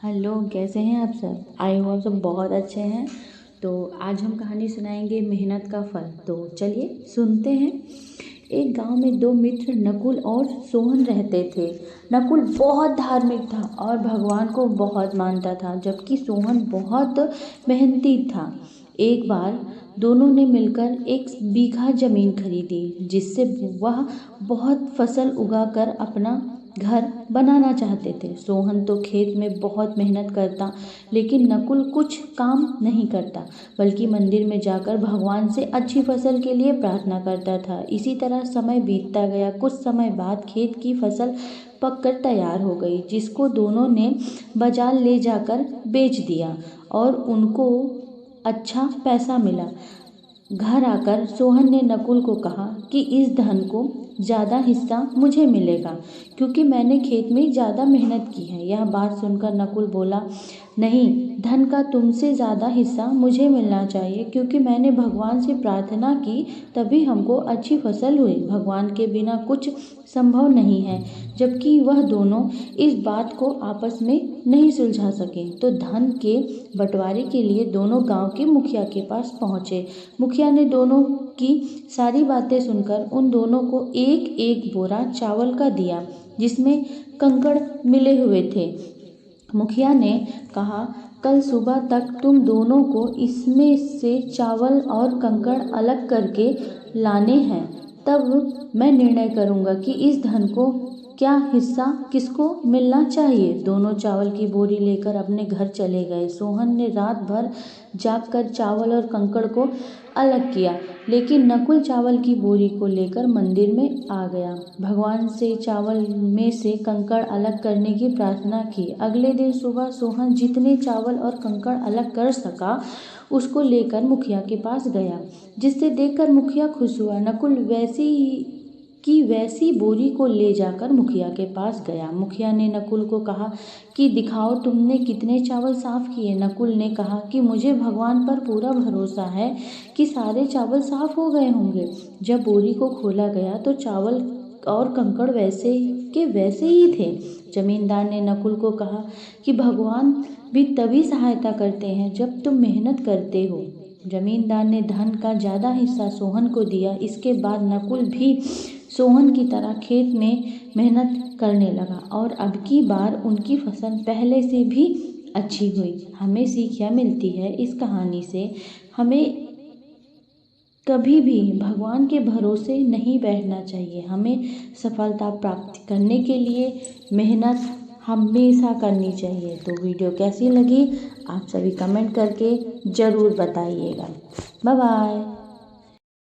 Hello, कैसे हैं आप सब? आई होप आप सब बहुत अच्छे हैं। तो आज हम कहानी सुनाएंगे मेहनत का फल। तो चलिए सुनते हैं। एक गांव में दो मित्र नकुल और सोहन रहते थे। नकुल बहुत धार्मिक था और भगवान को बहुत मानता था, जबकि सोहन बहुत मेहनती था। एक बार दोनों ने मिलकर 1 बीघा जमीन खरीदी, जिससे वह बहुत फसल उगाकर अपना घर बनाना चाहते थे। सोहन तो खेत में बहुत मेहनत करता, लेकिन नकुल कुछ काम नहीं करता, बल्कि मंदिर में जाकर भगवान से अच्छी फसल के लिए प्रार्थना करता था। इसी तरह समय बीतता गया। कुछ समय बाद खेत की फसल पककर तैयार हो गई, जिसको दोनों ने बाजार ले जाकर बेच दिया और उनको अच्छा पैसा मिला। घर आकर सोहन ने नकुल को कहा कि इस धन को ज़्यादा हिस्सा मुझे मिलेगा, क्योंकि मैंने खेत में ज़्यादा मेहनत की है। यह बात सुनकर नकुल बोला, नहीं, धन का तुमसे ज़्यादा हिस्सा मुझे मिलना चाहिए, क्योंकि मैंने भगवान से प्रार्थना की, तभी हमको अच्छी फसल हुई। भगवान के बिना कुछ संभव नहीं है। जबकि वह दोनों इस बात को आपस में नहीं सुलझा सके, तो धन के बंटवारे के लिए दोनों गांव के मुखिया के पास पहुंचे। मुखिया ने दोनों की सारी बातें सुनकर उन दोनों को एक एक बोरा चावल का दिया, जिसमें कंकड़ मिले हुए थे। मुखिया ने कहा, कल सुबह तक तुम दोनों को इसमें से चावल और कंकड़ अलग करके लाने हैं, तब मैं निर्णय करूंगा कि इस धन को क्या हिस्सा किसको मिलना चाहिए। दोनों चावल की बोरी लेकर अपने घर चले गए। सोहन ने रात भर जागकर चावल और कंकड़ को अलग किया, लेकिन नकुल चावल की बोरी को लेकर मंदिर में आ गया। भगवान से चावल में से कंकड़ अलग करने की प्रार्थना की। अगले दिन सुबह सोहन जितने चावल और कंकड़ अलग कर सका, उसको लेकर मुखिया के पास गया, जिससे देखकर मुखिया खुश हुआ। नकुल वैसी बोरी को ले जाकर मुखिया के पास गया। मुखिया ने नकुल को कहा कि दिखाओ तुमने कितने चावल साफ किए। नकुल ने कहा कि मुझे भगवान पर पूरा भरोसा है कि सारे चावल साफ हो गए होंगे। जब बोरी को खोला गया तो चावल और कंकड़ वैसे के वैसे ही थे। जमींदार ने नकुल को कहा कि भगवान भी तभी सहायता करते हैं जब तुम मेहनत करते हो। जमींदार ने धन का ज़्यादा हिस्सा सोहन को दिया। इसके बाद नकुल भी सोहन की तरह खेत में मेहनत करने लगा और अब की बार उनकी फसल पहले से भी अच्छी हुई। हमें सीख यह मिलती है इस कहानी से, हमें कभी भी भगवान के भरोसे नहीं बैठना चाहिए। हमें सफलता प्राप्त करने के लिए मेहनत हमेशा करनी चाहिए। तो वीडियो कैसी लगी आप सभी कमेंट करके ज़रूर बताइएगा। Bye bye.